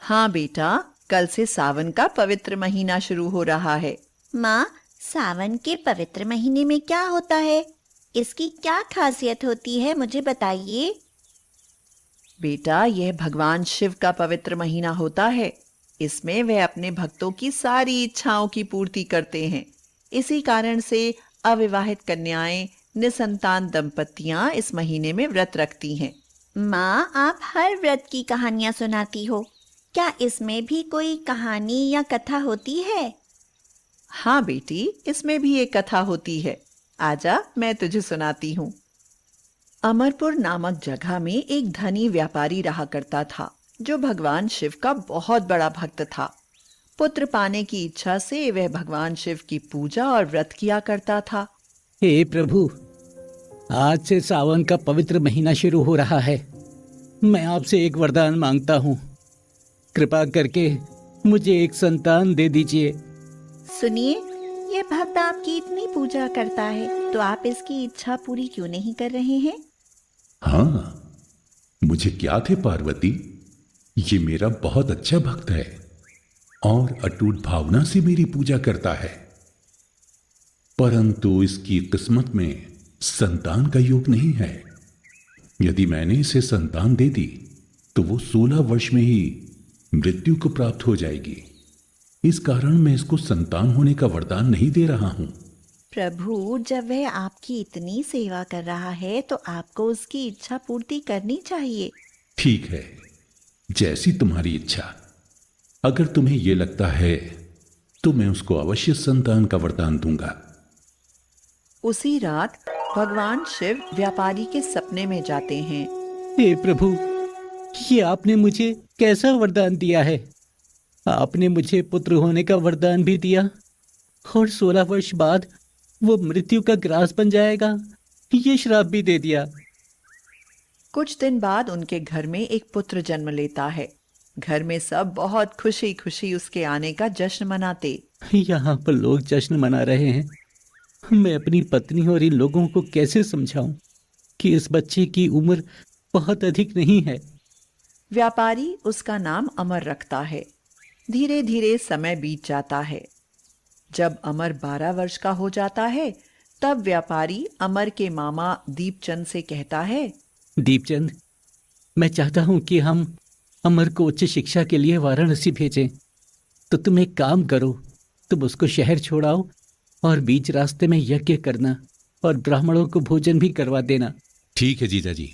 हाँ बेटा, कल से सावन का पवित्र महीना शुरू हो रहा है। माँ, सावन के पवित्र महीने में क्या होता है? इसकी क्या खासियत होती है, मुझे बताइए। बेटा, यह भगवान शिव का पवित्र महीना होता है। इसमें वह अपने भक्तों की सारी इच्छाओं की पूर्ति करते हैं। इसी कारण से अविवाहित कन्याएं, निसंतान दंपतियां इस महीने में व्रत रखती हैं। माँ, आप हर व्रत की कहानियाँ सुनाती हो। क्या इसमें भी कोई कहानी या कथा होती है? हाँ बेटी, इसमें भी एक कथा होती है। आजा, मैं तुझे सुनाती हूँ। अमरपुर नामक जगह में एक धनी व्यापारी रहा करता था, जो भगवान शिव का बहुत बड़ा भक्त था। पुत्र पाने की इच्छा से वह भगवान शिव की पूजा और व्रत किया करता था। हे प्रभु, आज से सावन का पवित्र महीना शुरू हो रहा है। मैं आपसे एक वरदान मांगता हूँ। कृपा करके मुझे एक संतान दे दीजिए। सुनिए, ये भक्त आपकी इतनी पूजा करता है, तो आप इसकी इच्छा पूरी क्यों नहीं कर रहे हैं? हाँ, मुझे क्या थे पार्वती, ये मेरा बहुत अच्छा भक्त है और अटूट भावना से मेरी पूजा करता है, परंतु इसकी किस्मत में संतान का योग नहीं है। यदि मैंने इसे संतान दे दी तो वो 16 वर्ष में ही मृत्यु को प्राप्त हो जाएगी। इस कारण मैं इसको संतान होने का वरदान नहीं दे रहा हूं। प्रभु, जब वह आपकी इतनी सेवा कर रहा है, तो आपको उसकी इच्छा पूर्ति करनी चाहिए। ठीक है, जैसी तुम्हारी इच्छा। अगर तुम्हें यह लगता है तो मैं उसको अवश्य संतान का वरदान दूंगा। उसी रात भगवान शिव व्यापारी के सपने में जाते हैं। हे प्रभु, ये आपने मुझे कैसा वरदान दिया है? आपने मुझे पुत्र होने का वरदान भी दिया और 16 वर्ष बाद वो मृत्यु का ग्रास बन जाएगा, ये श्राप भी दे दिया। कुछ दिन बाद उनके घर में एक पुत्र जन्म लेता है। घर में सब बहुत खुशी खुशी उसके आने का जश्न मनाते। यहाँ पर लोग जश्न मना रहे हैं। मैं अपनी पत्नी और इन लोगों को कैसे समझाऊं कि इस बच्चे की उम्र बहुत अधिक नहीं है। व्यापारी उसका नाम अमर रखता है। धीरे धीरे समय बीत जाता है। जब अमर 12 वर्ष का हो जाता है, तब व्यापारी अमर के मामा दीपचंद से कहता है, दीपचंद, मैं चाहता हूं कि हम अमर को उच्च शिक्षा के लिए वाराणसी भेजें। तो तुम एक काम करो, तुम उसको शहर छोड़ाओ और बीच रास्ते में यज्ञ करना और ब्राह्मणों को भोजन भी करवा देना। ठीक है जीजा जी,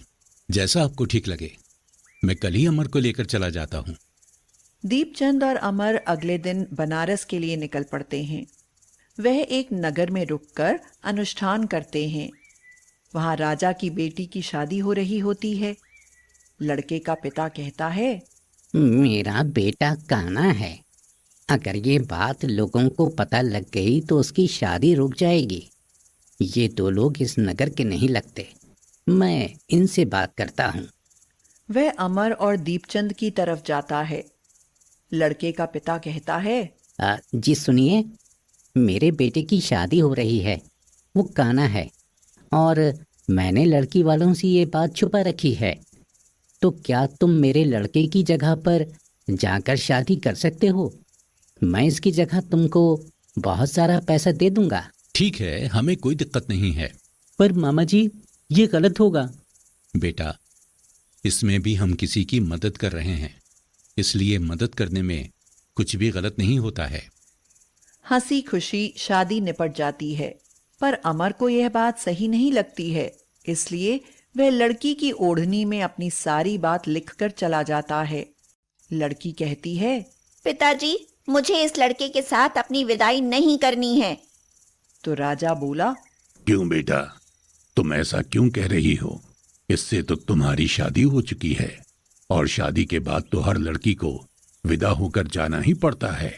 जैसा आपको ठीक लगे। मैं कल ही अमर को लेकर चला जाता हूं। दीपचंद और अमर अगले दिन बनारस के लिए निकल पड़ते हैं। वह एक नगर में रुककर अनुष्ठान करते हैं। वहां राजा की बेटी की शादी हो रही होती है। लड़के का पिता कहता है, मेरा बेटा काना है। अगर ये बात लोगों को पता लग गई तो उसकी शादी रुक जाएगी। ये दो लोग इस नगर के नहीं लगते। मैं इनसे बात करता हूँ। वह अमर और दीपचंद की तरफ जाता है। लड़के का पिता कहता है, जी सुनिए, मेरे बेटे की शादी हो रही है। वो काना है और मैंने लड़की वालों से ये बात छुपा रखी है। तो क्या तुम मेरे लड़के की जगह पर जाकर शादी कर सकते हो? मैं इसकी जगह तुमको बहुत सारा पैसा दे दूंगा। ठीक है, हमें कोई दिक्कत नहीं है। पर मामा जी, ये गलत होगा। बेटा, इसमें भी हम किसी की मदद कर रहे हैं, इसलिए मदद करने में कुछ भी गलत नहीं होता है। हंसी खुशी शादी निपट जाती है। पर अमर को यह बात सही नहीं लगती है, इसलिए वह लड़की की ओढ़नी में अपनी सारी बात लिखकर चला जाता है। लड़की कहती है, पिताजी, मुझे इस लड़के के साथ अपनी विदाई नहीं करनी है। तो राजा बोला, क्यों बेटा, तुम ऐसा क्यों कह रही हो? इससे तो तुम्हारी शादी हो चुकी है और शादी के बाद तो हर लड़की को विदा होकर जाना ही पड़ता है।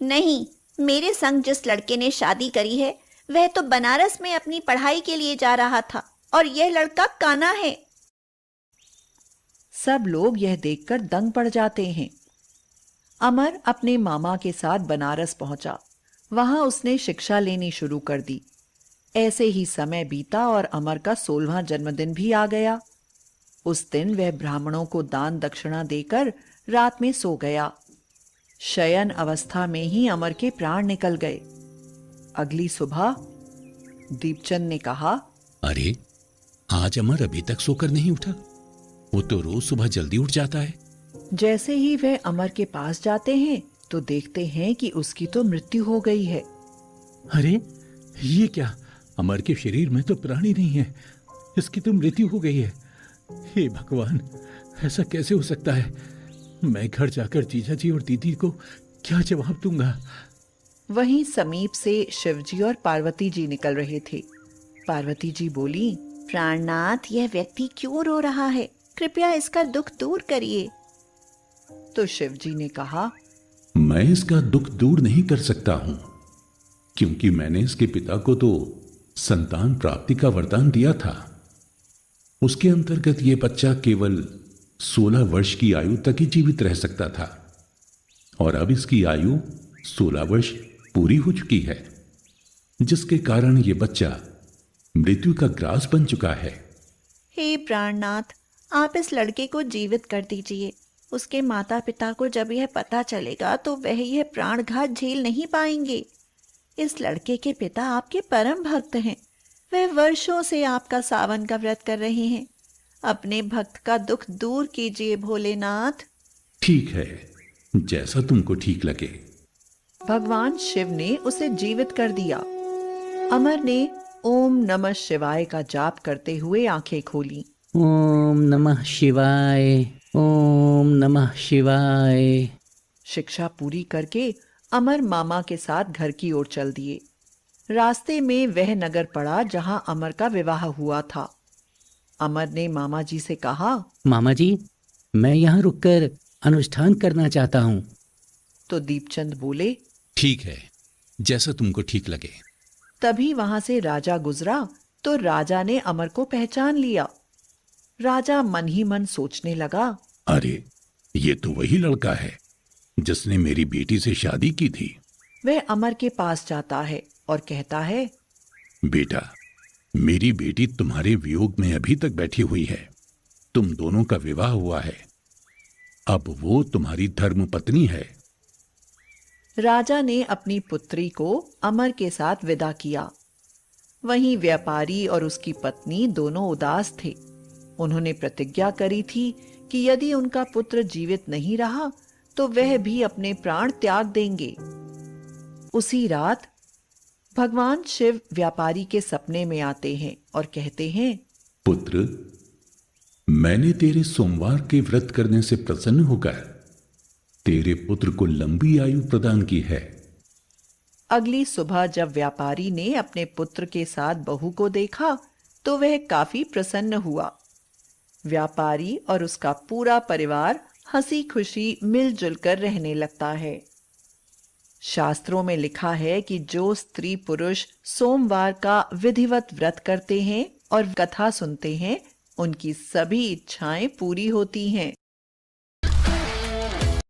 नहीं, मेरे संग जिस लड़के ने शादी करी है, वह तो बनारस में अपनी पढ़ाई के लिए जा रहा था और यह लड़का काना है। सब लोग यह देखकर दंग पड़ जाते हैं। अमर अपने मामा के साथ बनारस पहुंचा। वहां उसने शिक्षा लेनी शुरू कर दी। ऐसे ही समय बीता और अमर का 16वां जन्मदिन भी आ गया। उस दिन वह ब्राह्मणों को दान दक्षिणा देकर रात में सो गया। शयन अवस्था में ही अमर के प्राण निकल गए। अगली सुबह दीपचंद ने कहा, अरे, आज अमर अभी तक सोकर नहीं उठा। वो तो रोज सुबह जल्दी उठ जाता है। जैसे ही वह अमर के पास जाते हैं तो देखते हैं कि उसकी तो मृत्यु हो गई है। अरे, ये क्या? अमर के शरीर में तो प्राण ही नहीं है, इसकी तो मृत्यु हो गई है। हे भगवान, ऐसा कैसे हो सकता है? मैं घर जाकर जीजा जी और दीदी को क्या जवाब दूंगा? वहीं समीप से शिवजी और पार्वती जी निकल रहे थे। पार्वती जी बोली, प्राणनाथ, यह व्यक्ति क्यों रो रहा है? कृपया इसका दुख दूर करिए। तो शिवजी ने कहा, मैं इसका दुख दूर नहीं कर सकता हूं, क्योंकि मैंने इसके पिता को तो संतान प्राप्ति का वरदान दिया था। उसके अंतर्गत यह बच्चा केवल 16 वर्ष की आयु तक ही जीवित रह सकता था, और अब इसकी आयु 16 वर्ष पूरी हो चुकी है, जिसके कारण यह बच्चा मृत्यु का ग्रास बन चुका है। हे प्राणनाथ, आप इस लड़के को जीवित कर दीजिए। उसके माता पिता को जब यह पता चलेगा तो वह यह प्राणघात झेल नहीं पाएंगे। इस लड़के के पिता आपके परम भक्त हैं। वह वर्षों से आपका सावन का व्रत कर रहे हैं। अपने भक्त का दुख दूर कीजिए भोलेनाथ। ठीक है, जैसा तुमको ठीक लगे। भगवान शिव ने उसे जीवित कर दिया। अमर ने ओम नमः शिवाय का जाप करते हुए आंखें खोली। ओम नमः शिवाय, ओम नमः शिवाय। शिक्षा पूरी करके अमर मामा के साथ घर की ओर चल दिए। रास्ते में वह नगर पड़ा जहां अमर का विवाह हुआ था। अमर ने मामा जी से कहा, मामा जी, मैं यहाँ रुककर अनुष्ठान करना चाहता हूँ। तो दीपचंद बोले, ठीक है, जैसा तुमको ठीक लगे। तभी वहां से राजा गुजरा तो राजा ने अमर को पहचान लिया। राजा मन ही मन सोचने लगा, अरे, ये तो वही लड़का है जिसने मेरी बेटी से शादी की थी। वह अमर के पास जाता है और कहता है, बेटा, मेरी बेटी तुम्हारे वियोग में अभी तक बैठी हुई है। तुम दोनों का विवाह हुआ है, अब वो तुम्हारी धर्म पत्नी है। राजा ने अपनी पुत्री को अमर के साथ विदा किया। वहीं व्यापारी और उसकी पत्नी दोनों उदास थे। उन्होंने प्रतिज्ञा करी थी कि यदि उनका पुत्र जीवित नहीं रहा तो वह भी अपने प्राण त्याग देंगे। उसी रात भगवान शिव व्यापारी के सपने में आते हैं और कहते हैं, पुत्र, मैंने तेरे सोमवार के व्रत करने से प्रसन्न होकर तेरे पुत्र को लंबी आयु प्रदान की है। अगली सुबह जब व्यापारी ने अपने पुत्र के साथ बहू को देखा तो वह काफी प्रसन्न हुआ। व्यापारी और उसका पूरा परिवार हंसी खुशी मिलजुल कर रहने लगता है। शास्त्रों में लिखा है कि जो स्त्री पुरुष सोमवार का विधिवत व्रत करते हैं और कथा सुनते हैं, उनकी सभी इच्छाएं पूरी होती हैं।